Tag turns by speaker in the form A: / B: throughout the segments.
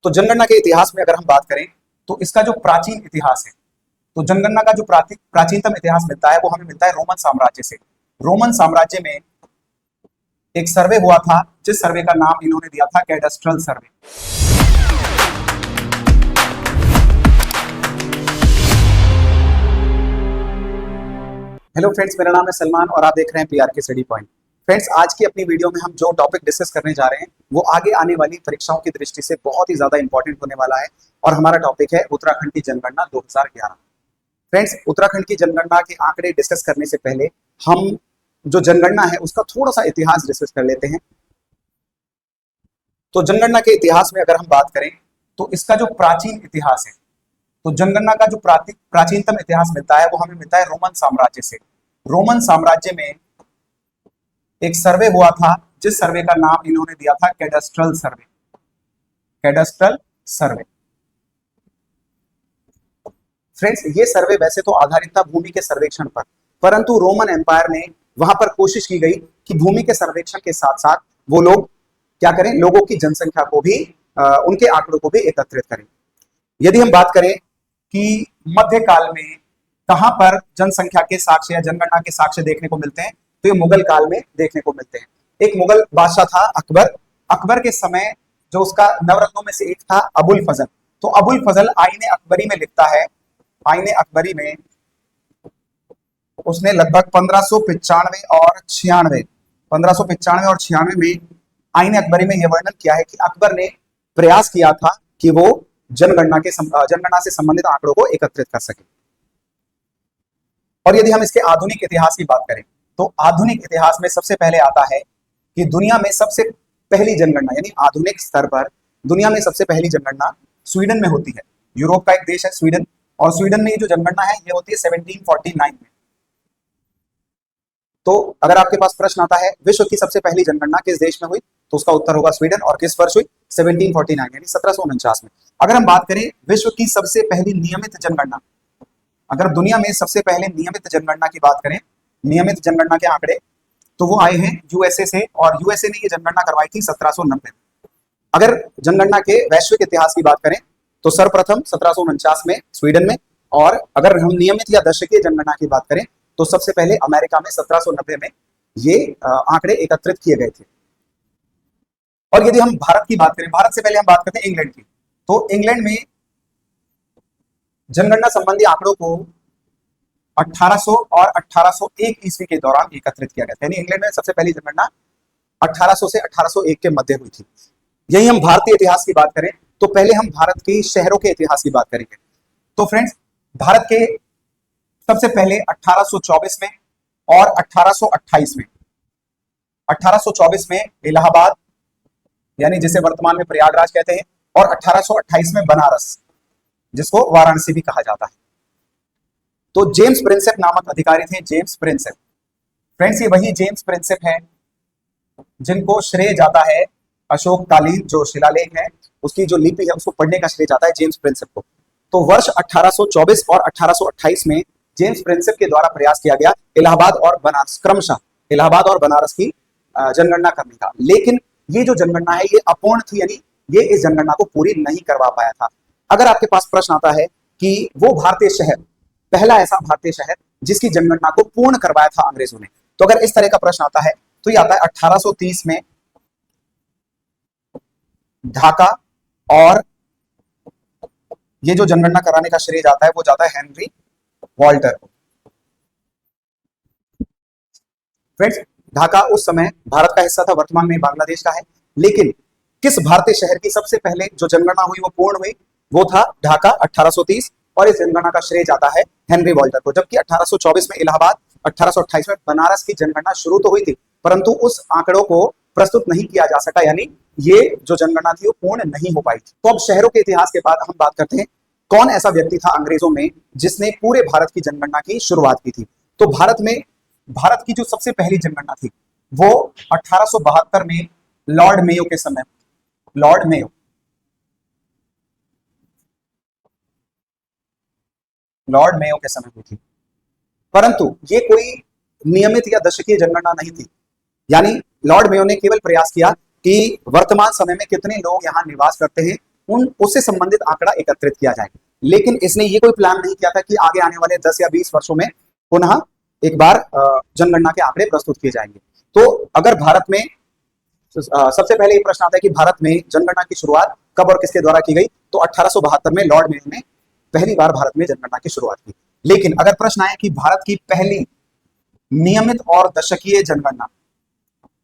A: तो जनगणना के इतिहास में अगर हम बात करें तो इसका जो प्राचीन इतिहास है, तो जनगणना का जो प्राचीनतम इतिहास मिलता है वो हमें मिलता है रोमन साम्राज्य से। रोमन साम्राज्य में एक सर्वे हुआ था जिस सर्वे का नाम इन्होंने दिया था कैडस्ट्रल सर्वे। हेलो फ्रेंड्स, मेरा नाम है सलमान और आप देख रहे हैं पीआरके स्टडी पॉइंट। फ्रेंड्स, आज की अपनी वीडियो में हम जो टॉपिक डिस्कस करने जा रहे हैं वो आगे आने वाली परीक्षाओं की दृष्टि से बहुत ही ज्यादा इंपॉर्टेंट होने वाला है और हमारा टॉपिक है उत्तराखंड की जनगणना 2011। फ्रेंड्स, उत्तराखंड की जनगणना के आंकड़े डिस्कस करने से पहले हम जो जनगणना है उसका थोड़ा सा इतिहास डिस्कस कर लेते हैं। तो जनगणना के इतिहास में अगर हम बात करें तो इसका जो प्राचीन इतिहास है, तो जनगणना का जो प्राचीनतम इतिहास मिलता है वो हमें मिलता है रोमन साम्राज्य से। रोमन साम्राज्य में एक सर्वे हुआ था जिस सर्वे का नाम इन्होंने दिया था कैडस्ट्रल सर्वे। कैडस्ट्रल सर्वे फ्रेंड्स, ये सर्वे वैसे तो आधारित था भूमि के सर्वेक्षण पर, परंतु रोमन एम्पायर ने वहां पर कोशिश की गई कि भूमि के सर्वेक्षण के साथ साथ वो लोग क्या करें, लोगों की जनसंख्या को भी उनके आंकड़ों को भी एकत्रित करें। यदि हम बात करें कि मध्यकाल में कहां पर जनसंख्या के साक्ष्य या जनगणना के साक्ष्य देखने को मिलते हैं, तो ये मुगल काल में देखने को मिलते हैं। एक मुगल बादशाह था अकबर। अकबर के समय जो उसका नवरत्नों में से एक था अबुल फजल, तो अबुल फजल आईने अकबरी में लिखता है, आईने अकबरी में उसने लगभग 1595 और 96 में आईने अकबरी में यह वर्णन किया है कि अकबर ने प्रयास किया था कि वो जनगणना से संबंधित आंकड़ों को एकत्रित कर सके। और यदि हम इसके आधुनिक इतिहास की बात करें तो आधुनिक इतिहास में सबसे पहले आता है कि दुनिया में सबसे पहली जनगणना, यानी आधुनिक स्तर पर दुनिया में सबसे पहली जनगणना स्वीडन में होती है। यूरोप का एक देश है स्वीडन, और स्वीडन में ये जो जनगणना है ये होती है 1749 में। तो अगर आपके पास प्रश्न आता है विश्व की सबसे पहली जनगणना किस देश में हुई, तो उसका उत्तर होगा स्वीडन, और किस वर्ष हुई, 1749 यानी 1749 में। अगर हम बात करें विश्व की सबसे पहली नियमित जनगणना, अगर दुनिया में सबसे पहले नियमित जनगणना की बात करें, नियमित जनगणना के आंकड़े, तो वो आए हैं यूएसए से, और यूएसए ने ये जनगणना करवाई थी 1790 में। अगर जनगणना के वैश्विक इतिहास की बात करें तो सर्वप्रथम 1749 में स्वीडन में, और अगर हम नियमित या दशकीय जनगणना की बात करें तो सबसे पहले अमेरिका में 1790 में ये आंकड़े एकत्रित किए गए थे। और यदि हम भारत की बात करें, भारत से पहले हम बात करते हैं इंग्लैंड की, तो इंग्लैंड में जनगणना संबंधी आंकड़ों को 1800 और 1801 ईस्वी के दौरान एकत्रित किया गया था। यानी इंग्लैंड में सबसे पहली जनगणना 1800 से 1801 के मध्य हुई थी। यही हम भारतीय इतिहास की बात करें तो पहले हम भारत के शहरों के इतिहास की बात करेंगे। तो फ्रेंड्स, भारत के सबसे पहले 1824 में और 1828 में, 1824 में इलाहाबाद, यानी जिसे वर्तमान में प्रयागराज कहते हैं, और 1828 में बनारस, जिसको वाराणसी भी कहा जाता है। तो जेम्स प्रिंसेप नामक अधिकारी थे, जेम्स प्रिंसेप। फ्रेंड्स, ये वही जेम्स प्रिंसेप है जिनको श्रेय जाता है अशोक कालीन जो शिलालेख है उसकी जो लिपि है उसको पढ़ने का श्रेय जाता है जेम्स प्रिंसेप को। तो वर्ष 1824 और 1828 में जेम्स प्रिंसेप के द्वारा प्रयास किया गया इलाहाबाद और बनारस, क्रमशः इलाहाबाद और बनारस की जनगणना करने का। लेकिन ये जो जनगणना है ये अपूर्ण थी, यानी ये इस जनगणना को पूरी नहीं करवा पाया था। अगर आपके पास प्रश्न आता है कि वो भारतीय शहर, पहला ऐसा भारतीय शहर जिसकी जनगणना को पूर्ण करवाया था अंग्रेजों ने, तो अगर इस तरह का प्रश्न आता है तो ये आता है 1830 में ढाका, और ये जो जनगणना कराने का श्रेय जाता है वो जाता है हेनरी वॉल्टर को। फ्रेंड्स, ढाका उस समय भारत का हिस्सा था, वर्तमान में बांग्लादेश का है। लेकिन किस भारतीय शहर की सबसे पहले जो जनगणना हुई वो पूर्ण हुई, वो था ढाका 1830, और इस जनगणना का श्रेय जाता है हेनरी वॉल्टर को। जबकि 1824 में इलाहाबाद, 1828 में बनारस की जनगणना शुरू तो हुई थी परंतु उस आंकड़ों को प्रस्तुत नहीं किया जा सका, यानी ये जो जनगणना थी वो पूर्ण नहीं हो पाई थी। तो अब शहरों के इतिहास के बाद हम बात करते हैं कौन ऐसा व्यक्ति था अंग्रेजों में जिसने पूरे भारत की जनगणना की शुरुआत की थी। तो भारत की जो सबसे पहली जनगणना थी वो 1872 में लॉर्ड मेयो के समय, लॉर्ड मेयो के समय हुई थी, परंतु ये कोई नियमित या दशकीय जनगणना नहीं थी। यानी लॉर्ड मेयो ने केवल प्रयास किया कि वर्तमान समय में कितने लोग यहाँ निवास करते हैं उन उससे संबंधित आंकड़ा एकत्रित किया जाए। लेकिन इसने ये कोई प्लान नहीं किया था कि आगे आने वाले 10 या 20 वर्षों में पुनः एक बार जनगणना के आंकड़े प्रस्तुत किए जाएंगे। तो अगर भारत में सबसे पहले ये प्रश्न आता है कि भारत में जनगणना की शुरुआत कब और किसके द्वारा की गई, तो 1872 में लॉर्ड मेयो ने पहली बार भारत में जनगणना की शुरुआत की। लेकिन अगर प्रश्न आए कि भारत की पहली नियमित और दशकीय जनगणना,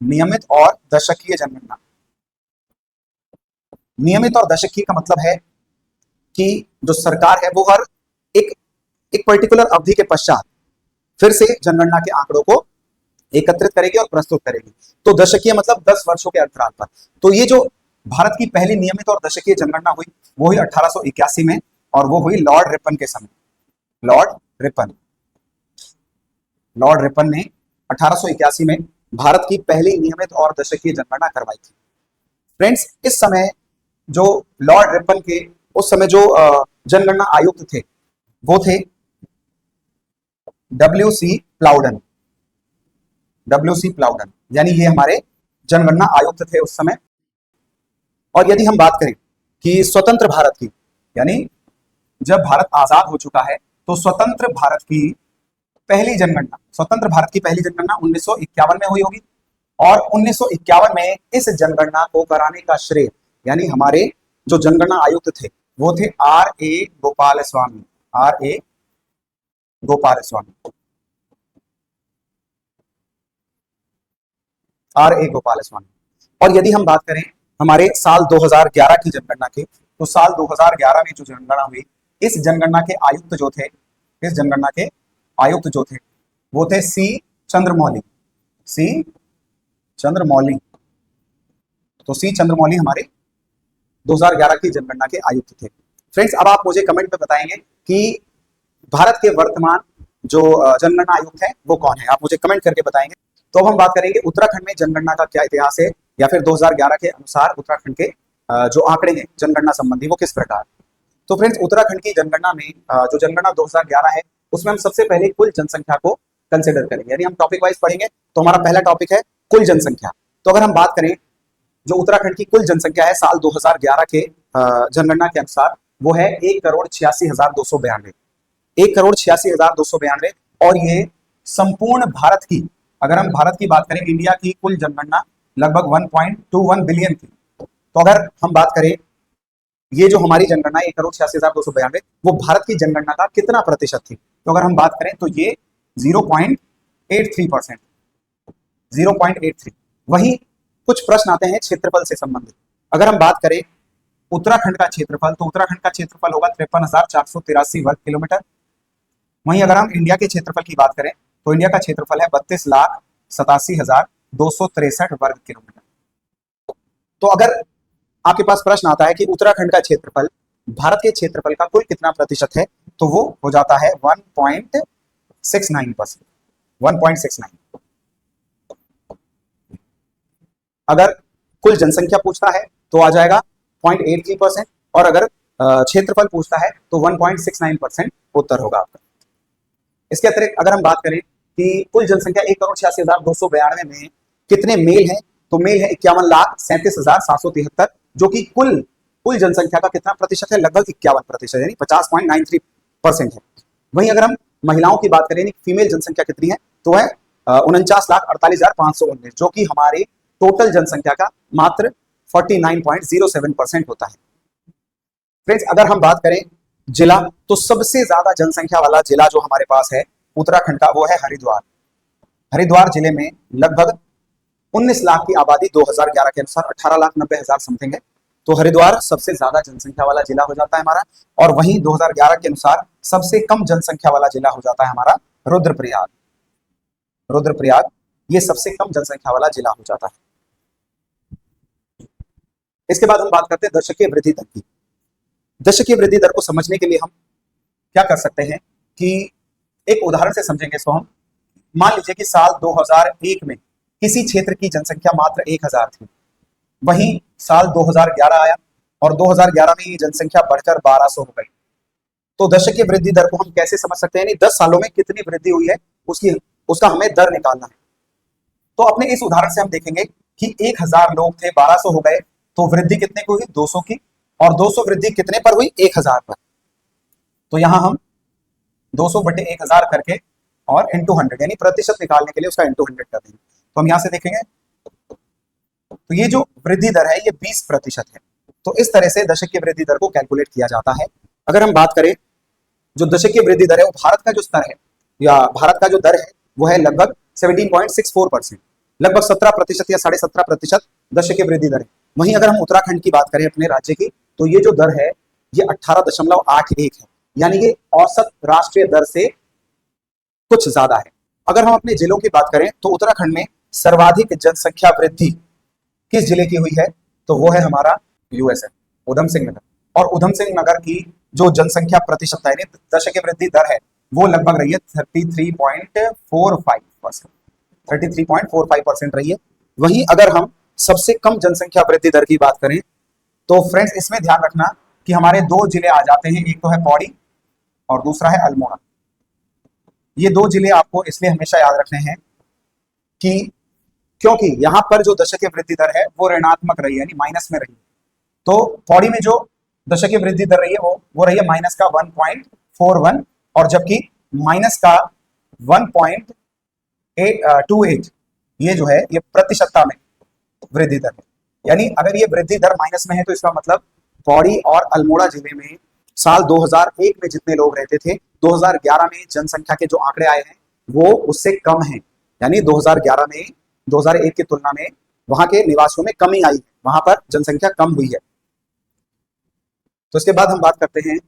A: नियमित और दशकीय जनगणना, नियमित और दशकीय का मतलब है कि जो सरकार है वो हर एक एक पर्टिकुलर अवधि के पश्चात फिर से जनगणना के आंकड़ों को एकत्रित करेगी और प्रस्तुत करेगी। तो दशकीय मतलब 10 वर्षों के अंतराल पर। तो ये जो भारत की पहली नियमित और दशकीय जनगणना हुई वो हुई 1881 में, और वो हुई लॉर्ड रिपन के समय। लॉर्ड रिपन ने 1881 में भारत की पहली नियमित और दशकीय जनगणना करवाई थी। फ्रेंड्स, इस समय जो लॉर्ड रिपन के उस समय जो जनगणना आयुक्त थे वो थे WC प्लाउडन। यानी ये हमारे जनगणना आयुक्त थे उस समय। और यदि हम बात करें कि स्वतंत्र भारत की, यानी जब भारत आजाद हो चुका है, तो स्वतंत्र भारत की पहली जनगणना 1951 में हुई होगी। और 1951 में इस जनगणना को कराने का श्रेय, यानी हमारे जो जनगणना आयुक्त थे वो थे R.A. गोपालस्वामी। और यदि हम बात करें हमारे साल 2011 की जनगणना की, तो साल 2011 में जो जनगणना हुई, इस जनगणना के आयुक्त जो थे वो थे सी चंद्रमौली। तो सी चंद्रमौली हमारे 2011 की जनगणना के आयुक्त थे। फ्रेंड्स, अब आप मुझे कमेंट में बताएंगे कि भारत के वर्तमान जो जनगणना आयुक्त है वो कौन है, आप मुझे कमेंट करके बताएंगे। तो हम बात करेंगे उत्तराखंड में जनगणना का क्या इतिहास है, या फिर 2011 के अनुसार उत्तराखंड के जो आंकड़े हैं जनगणना संबंधी वो किस प्रकार। तो फ्रेंड्स, उत्तराखंड की जनगणना में जो जनगणना 2011 है उसमें हम सबसे पहले कुल जनसंख्या को कंसिडर करेंगे, यानी हम टॉपिक वाइज पढ़ेंगे। तो हमारा पहला टॉपिक है कुल जनसंख्या। तो अगर हम बात करें जो उत्तराखंड की कुल जनसंख्या है साल 2011 के जनगणना के अनुसार वो है 1,86,292। 1,86,292। और ये संपूर्ण भारत की, अगर हम भारत की बात करें, इंडिया की कुल जनगणना लगभग 1.21 बिलियन थी। तो अगर हम बात करें ये जो हमारी जनगणना 1,86,292 वो भारत की जनगणना का कितना प्रतिशत थी, तो अगर हम बात करें तो ये 0.83%। 0.83। वहीं कुछ प्रश्न आते हैं क्षेत्रफल से संबंधित। अगर हम बात करें उत्तराखंड का क्षेत्रफल, तो उत्तराखंड का क्षेत्रफल होगा 53,483 वर्ग किलोमीटर। वहीं अगर हम इंडिया के क्षेत्रफल की बात करें तो इंडिया का क्षेत्रफल है 32,87,263 वर्ग किलोमीटर। तो अगर आपके पास प्रश्न आता है कि उत्तराखंड का क्षेत्रफल भारत के क्षेत्रफल का कुल कितना प्रतिशत है, तो वो हो जाता है 1.69%। 1.69। अगर कुल जनसंख्या पूछता है तो आ जाएगा 0.83%, और अगर क्षेत्रफल पूछता है तो 1.69% उत्तर होगा आपका। इसके अतिरिक्त अगर हम बात करें कि कुल जनसंख्या 1,86,292 में कितने मेल हैं, तो मेल है 51,37,773, जो कि कुल जनसंख्या का कितना प्रतिशत है, लगभग 51%, यानी 50.93% है। वहीं अगर हम महिलाओं की बात करें, फीमेल जनसंख्या कितनी है, तो है 49,48,519, जो कि हमारी टोटल जनसंख्या का मात्र 49.07% होता है। फ्रेंड्स, अगर हम बात करें जिला, तो सबसे ज्यादा जनसंख्या वाला जिला जो हमारे पास है उत्तराखंड का वो है हरिद्वार। हरिद्वार जिले में लगभग 19 लाख की आबादी 2011 के अनुसार 18,90,000 समथिंग है। तो हरिद्वार सबसे ज्यादा जनसंख्या वाला जिला हो जाता है हमारा। और वहीं 2011 के अनुसार सबसे कम जनसंख्या वाला जिला हो जाता है हमारा रुद्रप्रयाग। ये सबसे कम जनसंख्या वाला जिला हो जाता है। इसके बाद हम बात करते हैं दशकीय वृद्धि दर की। दशकीय वृद्धि दर को समझने के लिए हम क्या कर सकते हैं कि एक उदाहरण से समझेंगे इसको हम। मान लीजिए कि साल 2001 में किसी क्षेत्र की जनसंख्या मात्र 1,000 थी। वहीं साल 2011 आया और 2011 में ये जनसंख्या बढ़कर 1200 हो गई। तो दशकीय वृद्धि दर को हम कैसे समझ सकते हैं, 10 सालों में कितनी वृद्धि हुई है उसका हमें दर निकालना है। तो अपने इस उदाहरण से हम देखेंगे कि 1,000 लोग थे, 1200 हो गए, तो वृद्धि कितने की हुई, 200 की। और 200 वृद्धि कितने पर हुई? 1000 पर। तो यहां हम 200 बटे 1000 करके और इंटू 100 यानी प्रतिशत निकालने के लिए उसका इंटू 100 कर देंगे। तो हम यहां से देखेंगे तो ये जो वृद्धि दर है ये 20% है। तो इस तरह से दशक की वृद्धि दर को कैलकुलेट किया जाता है। अगर हम बात करें जो दशक की वृद्धि दर है वो भारत का जो स्तर है या भारत का जो दर है वो है लगभग 17.64%, लगभग 17% या 17.5% दशक की वृद्धि दर है। वहीं अगर हम उत्तराखंड की बात करें अपने राज्य की तो ये जो दर है ये 18.81 है, यानी ये औसत राष्ट्रीय दर से कुछ ज्यादा है। अगर हम अपने जिलों की बात करें तो उत्तराखंड में सर्वाधिक जनसंख्या वृद्धि किस जिले की हुई है? तो वो है हमारा यूएसए, उधम सिंह नगर। और उधम सिंह नगर की जो जनसंख्या प्रतिशत है दशक की वृद्धि दर है वो लगभग रही है 33.45%, 33.45% रही है। वहीं अगर हम सबसे कम जनसंख्या वृद्धि दर की बात करें तो फ्रेंड्स इसमें ध्यान रखना कि हमारे दो जिले आ जाते हैं, एक तो है पौड़ी और दूसरा है अल्मोड़ा। ये दो जिले आपको इसलिए हमेशा याद रखने हैं कि क्योंकि यहां पर जो दशक की वृद्धि दर है वो ऋणात्मक रही है यानी माइनस में रही है। तो पौड़ी में जो दशक की वृद्धि दर रही है वो रही है माइनस का 1.41 और जबकि माइनस का 1.28 ये जो है ये प्रतिशतता में वृद्धि दर है। यानी अगर ये वृद्धि दर माइनस में है तो इसका मतलब पौड़ी और अल्मोड़ा जिले में साल 2001 में जितने लोग रहते थे 2011 में जनसंख्या के जो आंकड़े आए हैं वो उससे कम हैं। यानी 2011 में 2001 की तुलना में वहां के निवासियों में कमी आई है, वहां पर जनसंख्या कम हुई है। तो इसके बाद हम बात करते हैं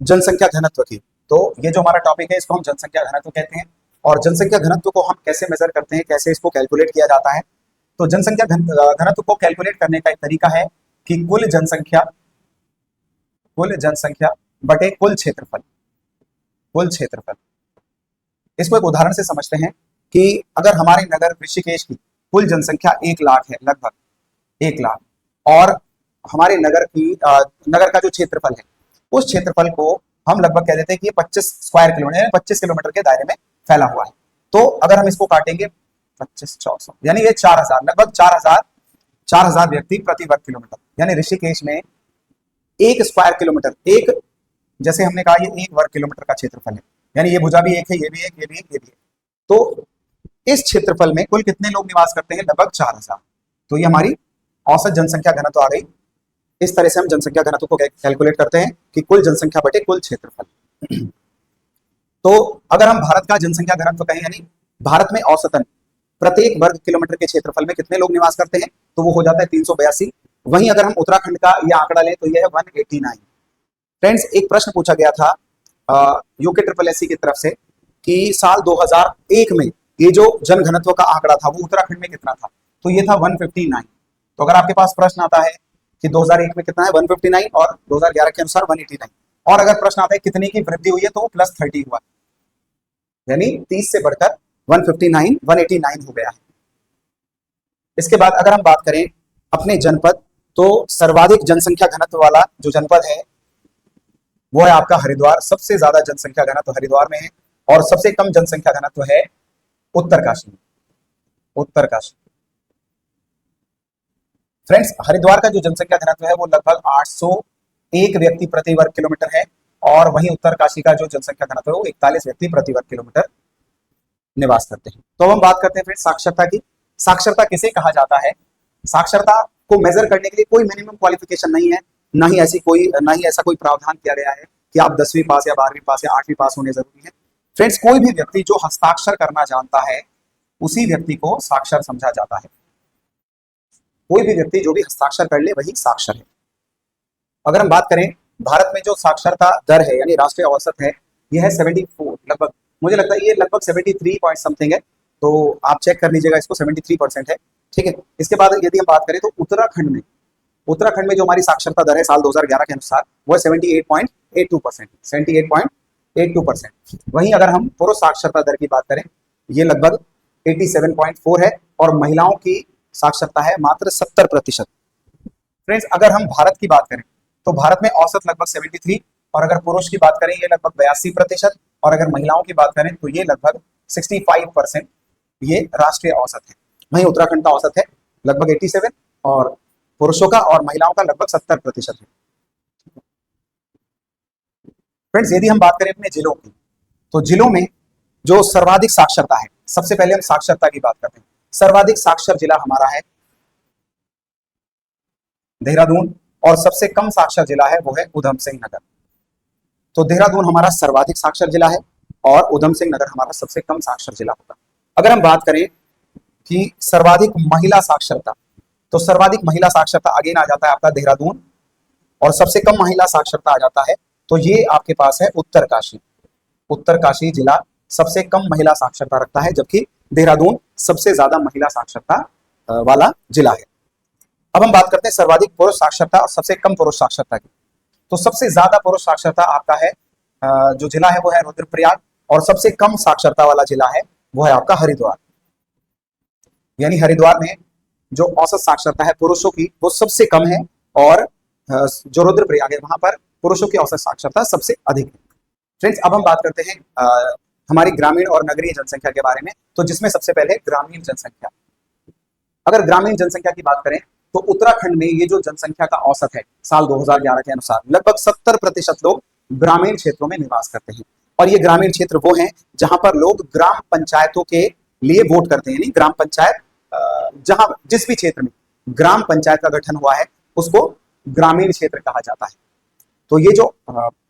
A: जनसंख्या घनत्व की। तो ये जो हमारा टॉपिक है इसको हम जनसंख्या घनत्व कहते हैं। और जनसंख्या घनत्व को हम कैसे मेजर करते हैं, कैसे इसको कैलकुलेट किया जाता है? तो जनसंख्या घनत्व को कैलकुलेट करने का एक तरीका है कि कुल जनसंख्या बटे कुल क्षेत्रफल, कुल क्षेत्रफल। इसको एक उदाहरण से समझते हैं कि अगर हमारे नगर ऋषिकेश की कुल जनसंख्या 1 लाख है, लगभग 1 लाख, और हमारे नगर का जो क्षेत्रफल है उस क्षेत्रफल को हम लगभग कह देते हैं कि ये 25 स्क्वायर किलोमीटर 25 किलोमीटर के दायरे में फैला हुआ है। तो अगर हम इसको काटेंगे 25 यानी ये 4000, लगभग 4000 व्यक्ति प्रति वर्ग किलोमीटर। यानी ऋषिकेश में 1 स्क्वायर किलोमीटर, एक जैसे हमने कहा ये 1 वर्ग किलोमीटर का क्षेत्रफल है, यानी ये भुजा भी एक है, ये भी एक, ये भी एक, ये भी एक। तो इस क्षेत्रफल में कुल कितने लोग निवास करते हैं? लगभग 4000। तो ये हमारी औसत जनसंख्या घनत्व आ गई। इस तरह से हम जनसंख्या घनत्व को कैलकुलेट करते हैं कि कुल जनसंख्या बटे कुल क्षेत्रफल। तो अगर हम भारत का जनसंख्या घनत्व कहें यानी भारत में औसतन प्रत्येक वर्ग किलोमीटर के क्षेत्रफल में कितने लोग निवास करते हैं तो वो हो जाता है 382। वहीं अगर हम उत्तराखंड का ये आंकड़ा लें तो ये है 189। फ्रेंड्स एक प्रश्न पूछा गया था यूके ट्रिपल एससी की तरफ से कि साल 2001 में ये जो जनघनत्व का आंकड़ा था वो उत्तराखंड में कितना था? तो ये था 159। तो अगर आपके पास प्रश्न आता है कि 2001 में कितना है 159 और 2011 के अनुसार 189, और अगर प्रश्न आता है कितने की वृद्धि हुई है तो वो +30 हुआ, यानी 30 से बढ़कर 189 हो गया है। इसके बाद अगर हम बात करें अपने जनपद तो सर्वाधिक जनसंख्या घनत्व वाला जो जनपद है वो है आपका हरिद्वार। सबसे ज्यादा जनसंख्या घनत्व हरिद्वार में है और सबसे कम जनसंख्या घनत्व है उत्तरकाशी में, उत्तरकाशी। फ्रेंड्स हरिद्वार का जो जनसंख्या घनत्व है वो लगभग 801 व्यक्ति प्रति वर्ग किलोमीटर है और वहीं उत्तरकाशी का जो जनसंख्या घनत्व है वो 41 व्यक्ति प्रति वर्ग किलोमीटर निवास करते हैं। तो हम बात करते हैं फिर साक्षरता की। साक्षरता किसे कहा जाता है? साक्षरता को मेजर करने के लिए कोई मिनिमम क्वालिफिकेशन नहीं है, ना ही ऐसा कोई प्रावधान किया गया है कि आप 10वीं पास या 12वीं पास या 8वीं पास होने जरूरी है। फ्रेंड्स कोई भी व्यक्ति जो हस्ताक्षर करना जानता है उसी व्यक्ति को साक्षर समझा जाता है। कोई भी व्यक्ति जो भी हस्ताक्षर कर ले वही साक्षर है। अगर हम बात करें भारत में जो साक्षरता दर है यानी राष्ट्रीय औसत है यह है 74, लगभग मुझे लगता है ये लगभग 73 पॉइंट समथिंग है, तो आप चेक कर लीजिएगा इसको, 73% है, ठीक है। इसके बाद यदि हम बात करें तो उत्तराखंड में जो हमारी साक्षरता दर है साल 2011 के अनुसार वो है 78.82%, 78.82%। वहीं अगर हम पुरुष साक्षरता दर की बात करें ये लगभग 87.4 है और महिलाओं की साक्षरता है मात्र 70%। फ्रेंड्स अगर हम भारत की बात करें तो भारत में औसत लगभग 73 और अगर पुरुष की बात करें ये लगभग 82% और अगर महिलाओं की बात करें तो ये लगभग 65% ये राष्ट्रीय औसत है। वहीं उत्तराखंड का औसत है लगभग 87 और पुरुषों का और महिलाओं का लगभग 70% है। फ्रेंड्स, यदि हम बात करें अपने जिलों की, तो जिलों में जो सर्वाधिक साक्षरता है, सबसे पहले हम साक्षरता की बात करते हैं। सर्वाधिक साक्षर जिला हमारा है देहरादून, और सबसे कम साक्षर जिला है वो है उधम सिंह नगर। तो देहरादून हमारा सर्वाधिक साक्षर जिला है और उधम सिंह नगर हमारा सबसे कम साक्षर जिला होगा। अगर हम बात करें कि सर्वाधिक महिला साक्षरता, तो सर्वाधिक महिला साक्षरता अगेन आ जाता है आपका देहरादून, और सबसे कम महिला साक्षरता आ जाता है, तो ये आपके पास है उत्तरकाशी। उत्तरकाशी जिला सबसे कम महिला साक्षरता रखता है, जबकि देहरादून सबसे ज्यादा महिला साक्षरता वाला जिला है। अब हम बात करते हैं सर्वाधिक पुरुष साक्षरता और सबसे कम पुरुष साक्षरता की। तो सबसे ज्यादा पुरुष साक्षरता आपका है जो जिला है वो है रुद्रप्रयाग, और सबसे कम साक्षरता वाला जिला है वो है आपका हरिद्वार। यानी हरिद्वार में जो औसत साक्षरता है पुरुषों की वो सबसे कम है, और जो रुद्रप्रयाग है वहां पर पुरुषों की औसत साक्षरता सबसे अधिक है। फ्रेंड्स, अब हम बात करते हैं हमारी ग्रामीण और नगरीय जनसंख्या के बारे में, तो जिसमें सबसे पहले ग्रामीण जनसंख्या। अगर ग्रामीण जनसंख्या की बात करें तो उत्तराखंड में ये जो जनसंख्या का औसत है साल 2011 के अनुसार, लगभग 70% लोग ग्रामीण क्षेत्रों में निवास करते हैं। और ये ग्रामीण क्षेत्र वो हैं जहां पर लोग ग्राम पंचायतों के लिए वोट करते हैं। यानी ग्राम पंचायत जहां जिस भी क्षेत्र में ग्राम पंचायत का गठन हुआ है उसको ग्रामीण क्षेत्र कहा जाता है। तो ये जो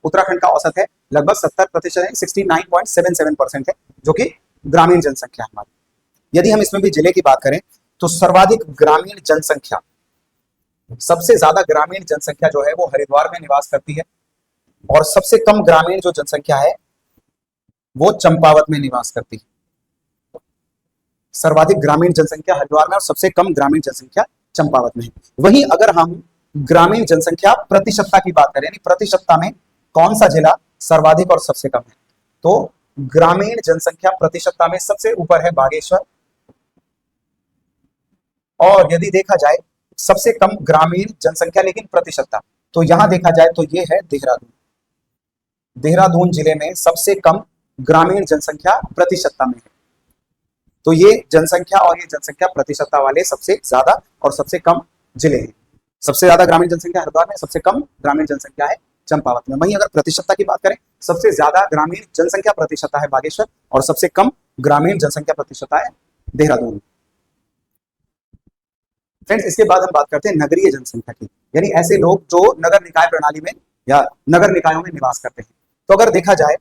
A: उत्तराखंड का औसत है लगभग 70% है, 69.77% है, जो कि ग्रामीण जनसंख्या है हमारी। यदि हम इसमें भी जिले की बात करें तो सर्वाधिक ग्रामीण जनसंख्या, सबसे ज्यादा ग्रामीण जनसंख्या जो है वो हरिद्वार में निवास करती है, और सबसे कम ग्रामीण जो जनसंख्या है वो चंपावत में निवास करती है। सर्वाधिक ग्रामीण जनसंख्या हरिद्वार में और सबसे कम ग्रामीण जनसंख्या चंपावत में है। वहीं अगर हम ग्रामीण जनसंख्या प्रतिशतता की बात करें, यानी प्रतिशतता में कौन सा जिला सर्वाधिक और सबसे कम है, तो ग्रामीण जनसंख्या प्रतिशतता में सबसे ऊपर है बागेश्वर, और यदि देखा जाए सबसे कम ग्रामीण जनसंख्या लेकिन प्रतिशतता, तो यहां देखा जाए तो ये है देहरादून। देहरादून जिले में सबसे कम ग्रामीण जनसंख्या प्रतिशतता में है। तो ये जनसंख्या और ये जनसंख्या प्रतिशतता वाले सबसे ज्यादा और सबसे कम जिले हैं। सबसे ज्यादा ग्रामीण जनसंख्या हरिद्वार में, सबसे कम ग्रामीण जनसंख्या है चंपावत में। वहीं अगर प्रतिशतता की बात करें, सबसे ज्यादा ग्रामीण जनसंख्या प्रतिशतता है बागेश्वर, और सबसे कम ग्रामीण जनसंख्या प्रतिशतता है देहरादून। फ्रेंड्स, इसके बाद हम बात करते हैं नगरीय जनसंख्या की, यानी ऐसे लोग जो नगर निकाय प्रणाली में या नगर निकायों में निवास करते हैं। तो अगर देखा जाए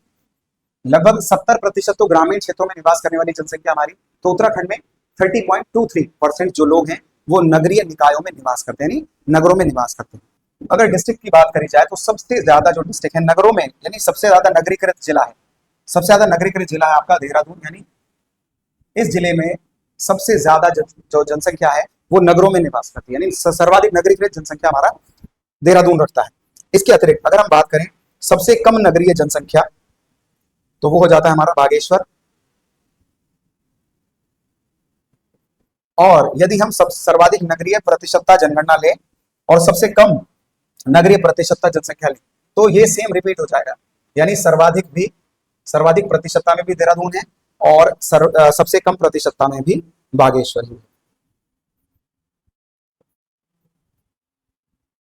A: लगभग 70% तो ग्रामीण क्षेत्रों में निवास करने वाली जनसंख्या हमारी, तो उत्तराखंड में 30.23% जो लोग हैं वो नगरीय निकायों में निवास करते हैं, यानी नगरों में निवास करते हैं। अगर डिस्ट्रिक्ट की बात करी जाए तो सबसे ज्यादा जो डिस्ट्रिक्ट है नगरों में, यानी सबसे ज्यादा नगरीकृत जिला है, सबसे ज्यादा नगरीकृत जिला है आपका देहरादून। यानी इस जिले में सबसे ज्यादा जो जनसंख्या है वो नगरों में निवास करती है, यानी सर्वाधिक नगरीकृत जनसंख्या हमारा देहरादून रखता है। इसके अतिरिक्त अगर हम बात करें सबसे कम नगरीय जनसंख्या, तो वो हो जाता है हमारा बागेश्वर। और यदि हम सर्वाधिक नगरीय प्रतिशतता जनगणना लें और सबसे कम नगरीय प्रतिशतता जनसंख्या लें, तो ये सेम रिपीट हो जाएगा, यानी सर्वाधिक प्रतिशतता में भी देहरादून है और सबसे कम प्रतिशतता में भी बागेश्वर है।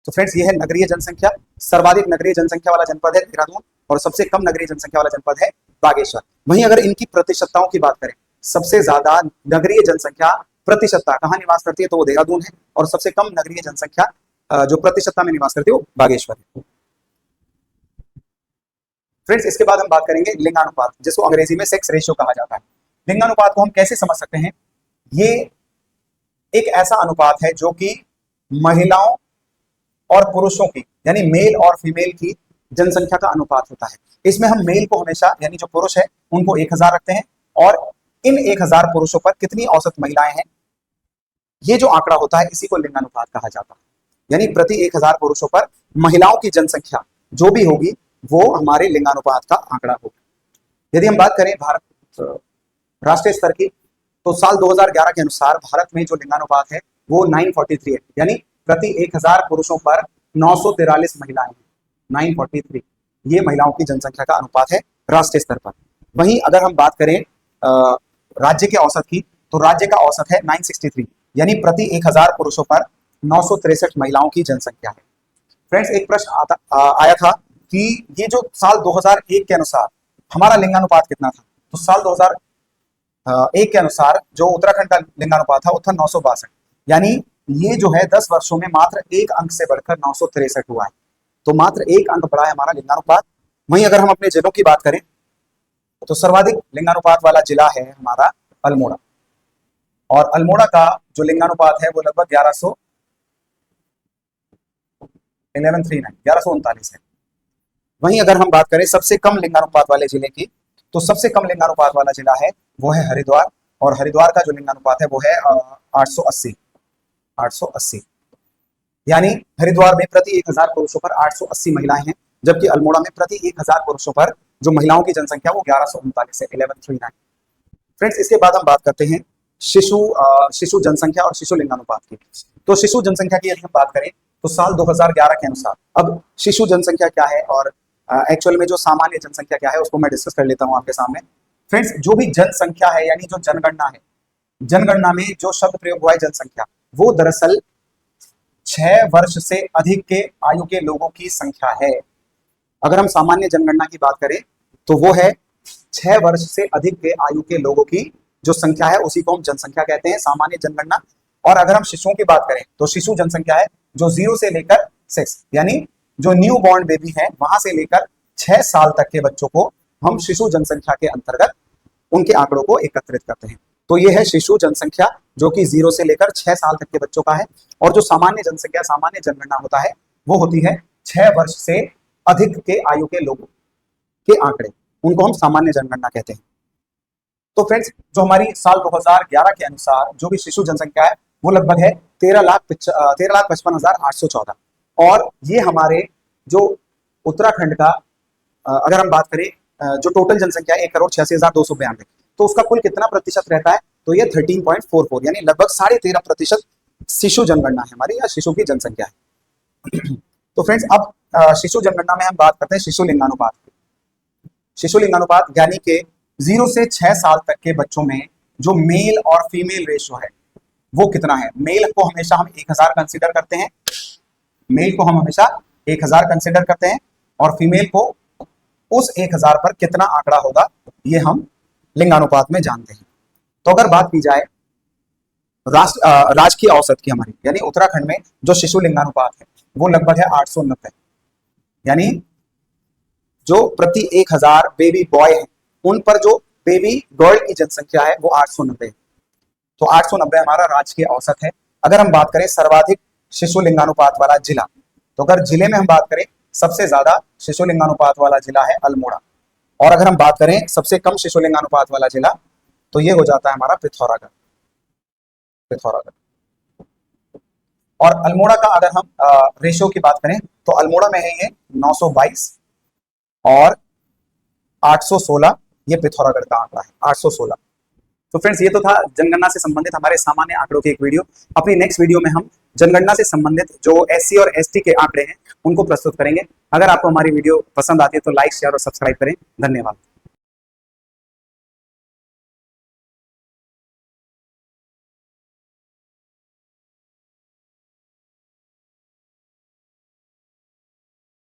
A: तो फ्रेंड्स, ये है नगरीय जनसंख्या। सर्वाधिक नगरीय जनसंख्या वाला जनपद है देहरादून और सबसे कम नगरीय जनसंख्या वाला जनपद है बागेश्वर। वहीं अगर इनकी प्रतिशतताओं की बात करें, सबसे ज्यादा नगरीय जनसंख्या प्रतिशतता कहाँ निवास करती है, तो वो देहरादून है, और सबसे कम नगरीय जनसंख्या जो प्रतिशतता में निवास करती है वो बागेश्वर है। फ्रेंड्स, इसके बाद हम बात करेंगे लिंगानुपात, जिसको अंग्रेजी में सेक्स रेशियो कहा जाता है। लिंगानुपात को हम कैसे समझ सकते हैं? ये एक ऐसा अनुपात है जो कि महिलाओं और पुरुषों की, यानी मेल और फीमेल की जनसंख्या का अनुपात होता है। इसमें हम मेल को हमेशा, यानी जो पुरुष है उनको 1000 रखते हैं, और इन 1000 पुरुषों पर कितनी औसत महिलाएं हैं, ये जो आंकड़ा होता है इसी को लिंगानुपात कहा जाता है। यानी प्रति 1000 पुरुषों पर महिलाओं की जनसंख्या जो भी होगी वो हमारे लिंगानुपात का आंकड़ा होगा। यदि हम बात करें भारत राष्ट्रीय स्तर की, तो साल 2011 के अनुसार भारत में जो लिंगानुपात है वो 943 है, यानी प्रति 1000 पुरुषों पर 943 महिलाएं हैं। 943 ये महिलाओं की जनसंख्या का अनुपात है राष्ट्रीय स्तर पर। वहीं अगर हम बात करें राज्य के औसत की, तो राज्य का औसत है 963, यानी प्रति 1000 पुरुषों पर 963 महिलाओं की जनसंख्या है। फ्रेंड्स, एक प्रश्न आया था कि ये जो साल 2001 के अनुसार हमारा लिंगानुपात कितना था, तो साल 2001 के अनुसार जो उत्तराखंड का लिंगानुपात था वो था 962। यानी ये जो है 10 वर्षों में मात्र एक अंक से बढ़कर 963 हुआ है, तो मात्र एक अंक बढ़ा है हमारा लिंगानुपात। वहीं अगर हम अपने जिलों की बात करें तो सर्वाधिक लिंगानुपात वाला जिला है हमारा अल्मोड़ा, और अल्मोड़ा का जो लिंगानुपात है वो लगभग 1139 है। वहीं अगर हम बात करें सबसे कम लिंगानुपात वाले जिले की, तो सबसे कम लिंगानुपात वाला जिला है वो है हरिद्वार, और हरिद्वार का जो लिंगानुपात है वो है 880। यानी हरिद्वार में प्रति 1000 पुरुषों पर 880 महिलाएं हैं, जबकि अल्मोड़ा में प्रति 1000 पुरुषों पर जो महिलाओं की जनसंख्या वो 1139 है, 1139। फ्रेंड्स, इसके बाद हम बात करते हैं शिशु जनसंख्या और शिशु लिंगानुपात की। तो शिशु जनसंख्या की यदि हम बात करें तो साल 2011 के अनुसार, अब शिशु जनसंख्या क्या है और एक्चुअल में जो सामान्य जनसंख्या क्या है उसको मैं डिस्कस कर लेता हूं आपके सामने। फ्रेंड्स, जो भी जनसंख्या है यानी जो जनगणना है, जनगणना में जो शब्द प्रयोग हुआ है जनसंख्या, वो दरअसल 6 वर्ष से अधिक के आयु के लोगों की संख्या है। अगर हम सामान्य जनगणना की बात करें तो वो है 6 वर्ष से अधिक के आयु के लोगों की जो संख्या है उसी को हम जनसंख्या कहते हैं, सामान्य जनगणना। और अगर हम शिशुओं की बात करें तो शिशु जनसंख्या है जो 0 से लेकर 6, यानी जो न्यू बॉर्न बेबी है वहां से लेकर 6 साल तक के बच्चों को हम शिशु जनसंख्या के अंतर्गत उनके आंकड़ों को एकत्रित करते हैं। तो ये है शिशु जनसंख्या जो कि 0 से लेकर 6 साल तक के बच्चों का है। और जो सामान्य जनसंख्या, सामान्य जनगणना होता है वो होती है 6 वर्ष से अधिक के आयु के लोगों के आंकड़े, उनको हम सामान्य जनगणना कहते हैं। तो फ्रेंड्स, जो हमारी साल 2011 के अनुसार जो भी शिशु जनसंख्या है वो लगभग है 13,55,814। और ये हमारे जो उत्तराखंड का अगर हम बात करें जो टोटल जनसंख्या 1,86,292, तो उसका कुल कितना प्रतिशत रहता है, तो ये 13.44 यानी लगभग 13.5% शिशु जनगणना है हमारी, या शिशु की जनसंख्या है। तो फ्रेंड्स, अब शिशु जनगणना में हम बात करते हैं शिशु लिंगानुपात। शिशु लिंगानुपात यानी कि 0 से 6 साल तक के बच्चों में जो मेल और फीमेल रेशियो है वो कितना है। मेल को हमेशा हम 1000 कंसिडर करते हैं, मेल को हम हमेशा 1000 कंसिडर करते हैं, और फीमेल को उस 1000 पर कितना आंकड़ा होगा ये हम लिंगानुपात में जानते हैं। तो अगर बात की जाए राज्य की औसत की हमारी, यानी उत्तराखंड में जो शिशु लिंगानुपात है वो लगभग है 890, यानी जो प्रति 1000 बेबी बॉय है उन पर जो बेबी गर्ल की जनसंख्या है वो 890 है। तो 890 हमारा राज्य की औसत है। अगर हम बात करें सर्वाधिक शिशु लिंगानुपात वाला जिला, तो अगर जिले में हम बात करें सबसे ज्यादा शिशु लिंगानुपात वाला जिला है अल्मोड़ा, और अगर हम बात करें सबसे कम शिशु लिंगानुपात वाला जिला तो ये हो जाता है हमारा पिथौरागढ़। और अल्मोड़ा का अगर हम रेशियो की बात करें तो अल्मोड़ा में है ये 922 और 816, ये पिथौरागढ़ का आंकड़ा है 816। तो फ्रेंड्स, ये तो था जनगणना से संबंधित हमारे सामान्य आंकड़ों की एक वीडियो। अपनी नेक्स्ट वीडियो में हम जनगणना से संबंधित जो SC और ST के आंकड़े हैं उनको प्रस्तुत करेंगे। अगर आपको हमारी वीडियो पसंद आती है तो लाइक, शेयर और सब्सक्राइब करें। धन्यवाद।